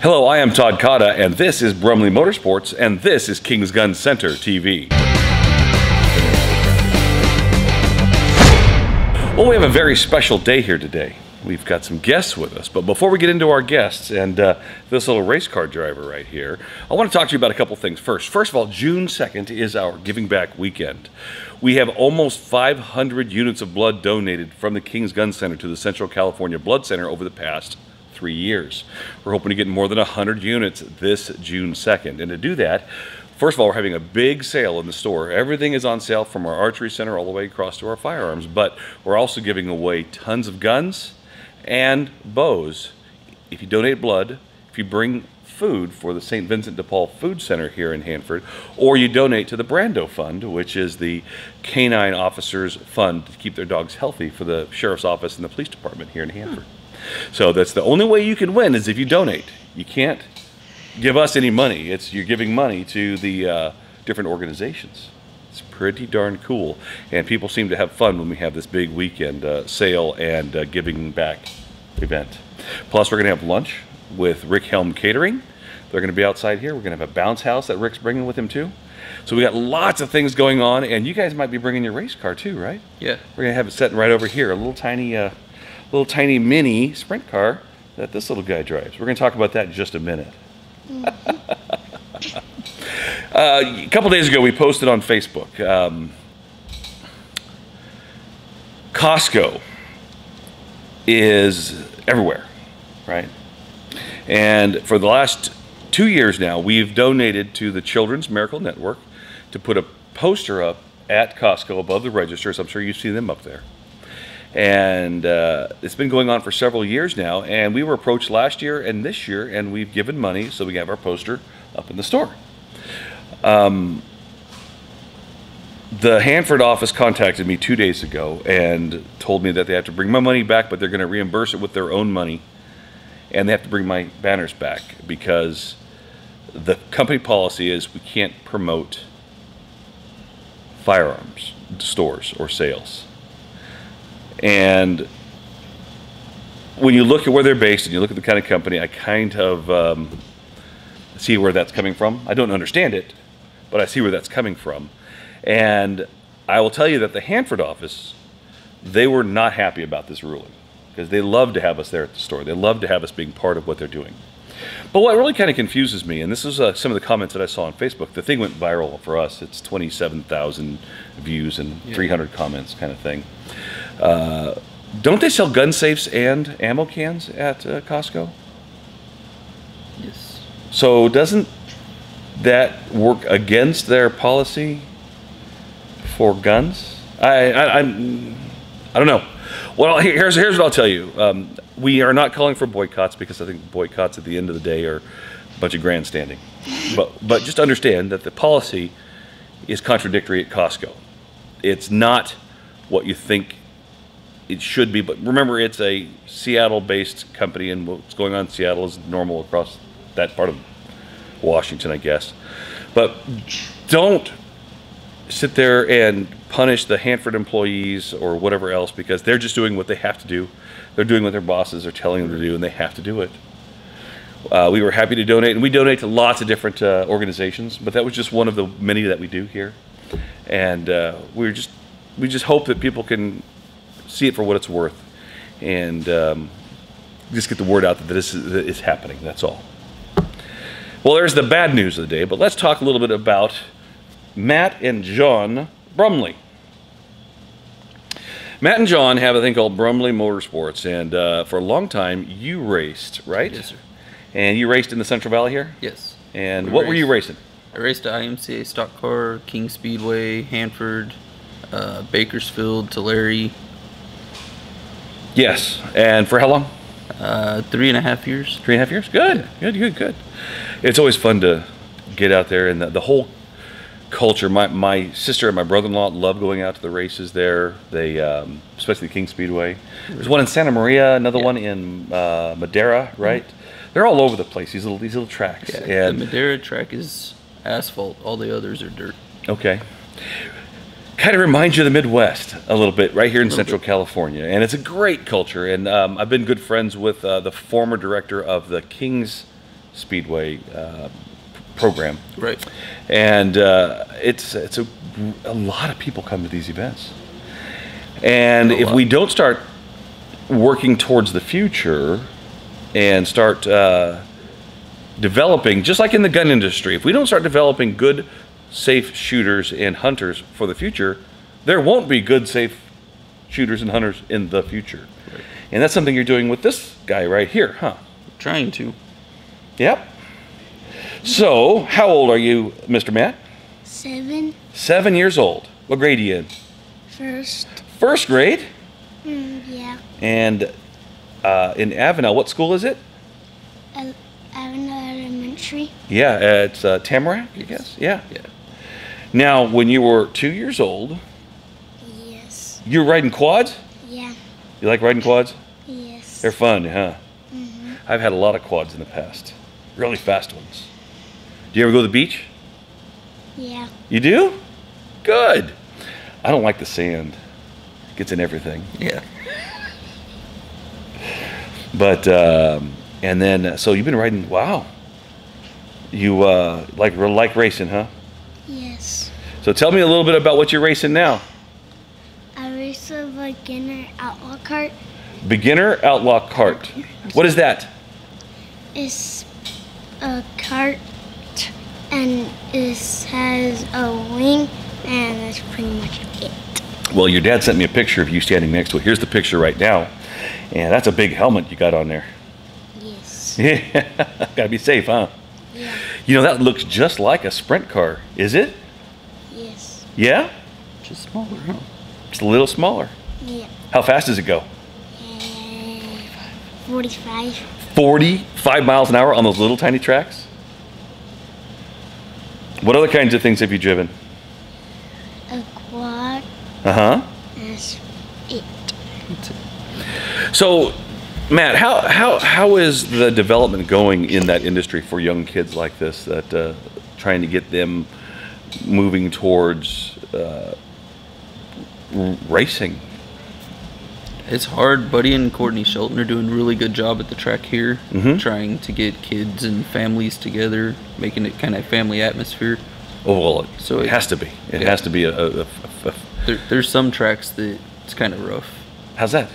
Hello, I am Todd Cotta, and this is Brumley Motorsports, and this is King's Gun Center TV. Well, we have a very special day here today. We've got some guests with us, but before we get into our guests and this little race car driver right here, I want to talk to you about a couple things first. First of all, June 2nd is our Giving Back weekend. We have almost 500 units of blood donated from the King's Gun Center to the Central California Blood Center over the past 3 years. We're hoping to get more than 100 units this June 2nd. And to do that, first of all, we're having a big sale in the store. Everything is on sale from our archery center all the way across to our firearms, but we're also giving away tons of guns and bows. If you donate blood, if you bring food for the St. Vincent de Paul Food Center here in Hanford, or you donate to the Brando Fund, which is the canine officers fund to keep their dogs healthy for the sheriff's office and the police department here in Hanford. So that's the only way you can win, is if you donate. You can't give us any money. You're giving money to the different organizations. It's pretty darn cool, and people seem to have fun when we have this big weekend sale and giving back event. Plus, we're going to have lunch with Rick Helm Catering. They're going to be outside here. We're going to have a bounce house that Rick's bringing with him too. So we got lots of things going on, and you guys might be bringing your race car too, right? Yeah. We're going to have it sitting right over here, a little tiny mini sprint car that this little guy drives. We're going to talk about that in just a minute. A couple days ago, we posted on Facebook. Costco is everywhere, right? And for the last 2 years now, we've donated to the Children's Miracle Network to put a poster up at Costco above the registers. I'm sure you see them up there. And it's been going on for several years now, and we were approached last year and this year, and we've given money so we have our poster up in the store. The Hanford office contacted me 2 days ago and told me that they have to bring my money back, but they're going to reimburse it with their own money, and they have to bring my banners back because the company policy is we can't promote firearms stores or sales. And when you look at where they're based and you look at the kind of company, I kind of see where that's coming from. I don't understand it, but I see where that's coming from. And I will tell you that the Hanford office, they were not happy about this ruling because they love to have us there at the store. They love to have us being part of what they're doing. But what really kind of confuses me, and this is some of the comments that I saw on Facebook, the thing went viral for us. It's 27,000 views and 300 comments kind of thing. Don't they sell gun safes and ammo cans at Costco? Yes. So doesn't that work against their policy for guns? I don't know. Well, here's what I'll tell you. We are not calling for boycotts because I think boycotts at the end of the day are a bunch of grandstanding. But just understand that the policy is contradictory at Costco. It's not what you think it should be, but remember, it's a Seattle-based company, and what's going on in Seattle is normal across that part of Washington, I guess. But don't sit there and punish the Hanford employees or whatever else because they're just doing what they have to do. They're doing what their bosses are telling them to do, and they have to do it. We were happy to donate, and we donate to lots of different organizations, but that was just one of the many that we do here. And we just hope that people can see it for what it's worth, and just get the word out that this is happening. That's all. Well, there's the bad news of the day, but let's talk a little bit about Matt and John Brumley. Matt and John have a thing called Brumley Motorsports, and for a long time you raced, right? Yes, sir. And you raced in the Central Valley here? Yes. And what were you racing? I raced at IMCA Stock Car, King Speedway, Hanford, Bakersfield, Tulare. Yes. And for how long? 3.5 years. 3.5 years? Good. Yeah. Good. It's always fun to get out there, and the whole culture. My sister and my brother-in-law love going out to the races there. They, especially the King Speedway. There's one in Santa Maria, another one in Madera, right? They're all over the place. These little tracks. Yeah, and the Madera track is asphalt. All the others are dirt. Okay. Kind of reminds you of the Midwest a little bit, right here in Central California. And it's a great culture. And I've been good friends with the former director of the King's Speedway program. Right. And it's a lot of people come to these events. And if we don't start working towards the future and start developing, just like in the gun industry, if we don't start developing good, safe shooters and hunters for the future, there won't be good, safe shooters and hunters in the future. Right. And that's something you're doing with this guy right here, huh? Trying to. Yep. So, how old are you, Mr. Matt? 7. 7 years old. What grade are you in? First. First grade? Yeah. And in Avenel, what school is it? Avenel Elementary. Yeah, it's Tamarack, I guess. Yeah. Yeah. Now, when you were 2 years old, Yes. you were riding quads? Yeah. You like riding quads? Yes. They're fun, huh? Mm-hmm. I've had a lot of quads in the past. Really fast ones. Do you ever go to the beach? Yeah. You do? Good. I don't like the sand. It gets in everything. Yeah. But and then so you've been riding. Wow. You like racing, huh? Yes. So tell me a little bit about what you're racing now. I race a beginner outlaw cart. Beginner outlaw cart. What is that? It's a cart and it has a wing and that's pretty much it. Well, your dad sent me a picture of you standing next to it. Here's the picture right now. And that's a big helmet you got on there. Yes. Yeah. Gotta be safe, huh? Yeah. You know, that looks just like a sprint car. Is it? Yes. Yeah? Just smaller, huh? It's a little smaller. Yeah. How fast does it go? 45. 45 miles an hour on those little tiny tracks? What other kinds of things have you driven? A quad. Uh-huh. That's it. So, Matt, how is the development going in that industry for young kids like this, that trying to get them moving towards racing? It's hard. Buddy and Courtney Shelton are doing a really good job at the track here, trying to get kids and families together, making it kind of family atmosphere. Oh, well, So it has to be. It has to be a There's some tracks that it's kind of rough. how's that?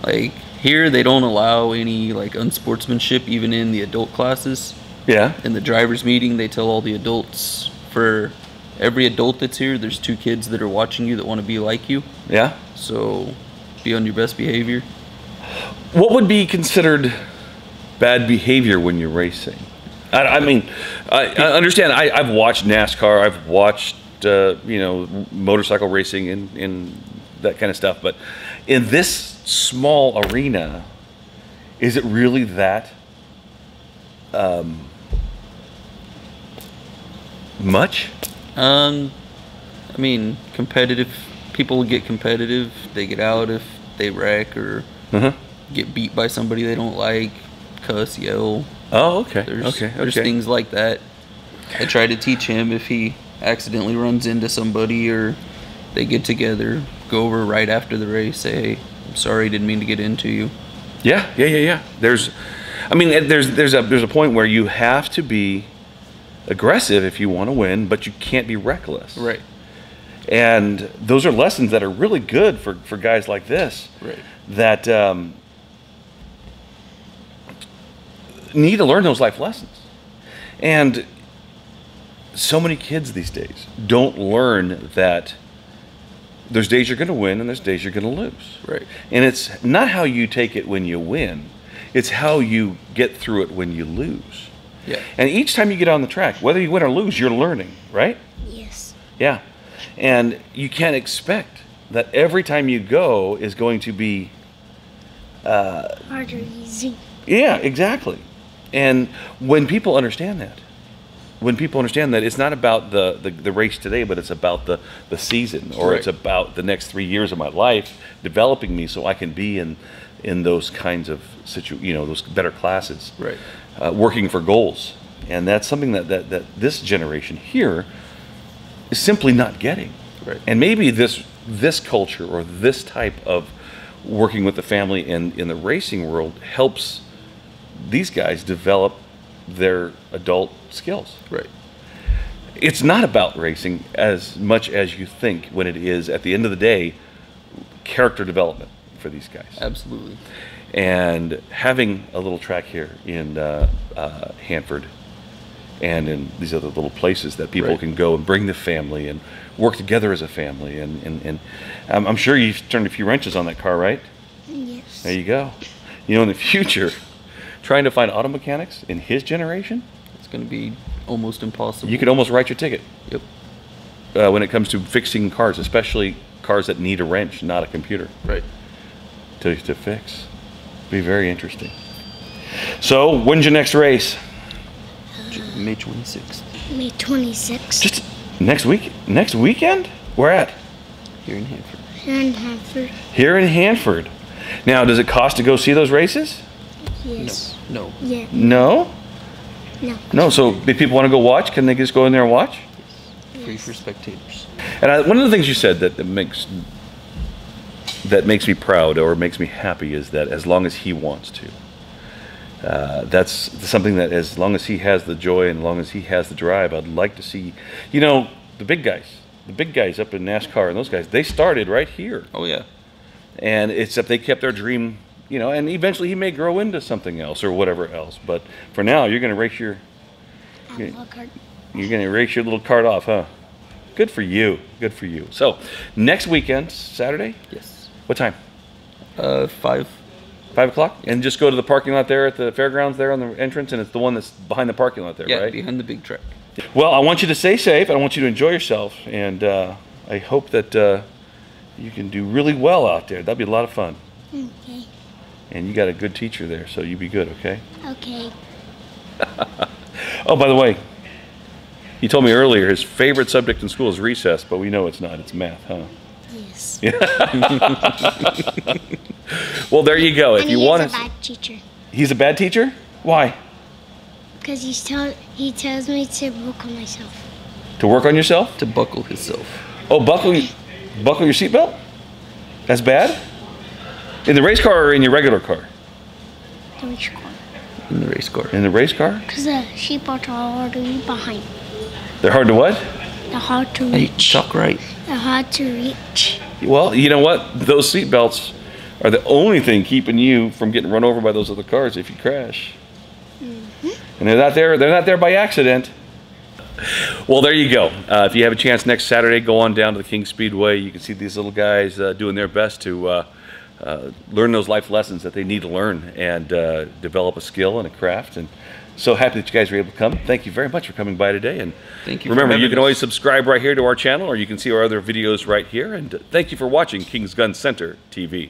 Like here they don't allow any like unsportsmanship even in the adult classes. Yeah. In the driver's meeting, they tell all the adults, for every adult that's here, there's 2 kids that are watching you that want to be like you. Yeah. So be on your best behavior. What would be considered bad behavior when you're racing? I mean, I understand. I've watched NASCAR. I've watched motorcycle racing and that kind of stuff. But in this small arena, is it really that much? I mean, competitive people get competitive. They get out if they wreck or get beat by somebody they don't like, cuss, yell. Oh, okay. There's things like that. I try to teach him if he accidentally runs into somebody or they get together, go over right after the race, say, hey, I'm sorry, didn't mean to get into you. Yeah. There's a point where you have to be aggressive if you want to win, but you can't be reckless. Right. And those are lessons that are really good for guys like this. Right. That need to learn those life lessons. And so many kids these days don't learn that there's days you're going to win and there's days you're going to lose. Right. And it's not how you take it when you win. It's how you get through it when you lose. Yeah. And each time you get on the track, whether you win or lose, you're learning, right? Yes. Yeah. And you can't expect that every time you go is going to be Hard or easy. yeah, exactly. And when people understand that, it's not about the race today, but it's about the season, or Right. it's about the next 3 years of my life developing me so I can be in those kinds of those better classes, Right. Working for goals. And that's something that this generation here is simply not getting. Right. And maybe this culture or this type of working with the family in the racing world helps these guys develop their adult skills. Right. It's not about racing as much as you think when it is, at the end of the day, character development for these guys. Absolutely. And having a little track here in Hanford and in these other little places that people can go and bring the family and work together as a family. And I'm sure you've turned a few wrenches on that car, right? Yes. There you go. You know, in the future, trying to find auto mechanics in his generation, It's going to be almost impossible. you could almost write your ticket Yep. when it comes to fixing cars, especially cars that need a wrench, not a computer, Right. to fix. Be very interesting. So, when's your next race? May 26th. May 26th. Just next week? Next weekend? Where at? Here in Hanford. Here in Hanford. Here in Hanford. Now, does it cost to go see those races? Yes. No. Yeah. No? No. No, so if people want to go watch, can they just go in there and watch? Free for spectators. And one of the things you said that makes me proud or makes me happy is that as long as he wants to. That's something that as long as he has the joy and as long as he has the drive, I'd like to see, you know, the big guys up in NASCAR and those guys, they started right here. Oh, yeah. And except they kept their dream, you know, and eventually he may grow into something else or whatever else. But for now, you're going to race your little cart off, huh? Good for you. Good for you. So, next weekend, Saturday? Yes. What time? 5. 5 o'clock? And just go to the parking lot there at the fairgrounds there on the entrance, and it's the one that's behind the parking lot there, Yeah, right? behind the big track. Well, I want you to stay safe. I want you to enjoy yourself. And I hope that you can do really well out there. That'd be a lot of fun. Okay. And you got a good teacher there, so you be good, okay? Okay. Oh, by the way, he told me earlier his favorite subject in school is recess, but we know it's not. It's math, huh? Yes. Well, there you go. If And you he want is a to, bad teacher. he's a bad teacher. Why? Because he tells me to work on myself. To work on yourself? To buckle himself. Oh, buckle your seatbelt? That's bad. In the race car or in your regular car? The race car. In the race car. In the race car? Because the seatbelts are hard to reach behind. They're hard to what? They're hard to Hey, reach. talk right. They're hard to reach. Well, you know what? Those seatbelts are the only thing keeping you from getting run over by those other cars if you crash. And they're not there by accident. Well, there you go. If you have a chance next Saturday, go on down to the King Speedway. You can see these little guys doing their best to learn those life lessons that they need to learn and develop a skill and a craft. And so happy that you guys were able to come. Thank you very much for coming by today. And Thank you. remember, you can always subscribe right here to our channel, or you can see our other videos right here. And thank you for watching King's Gun Center TV.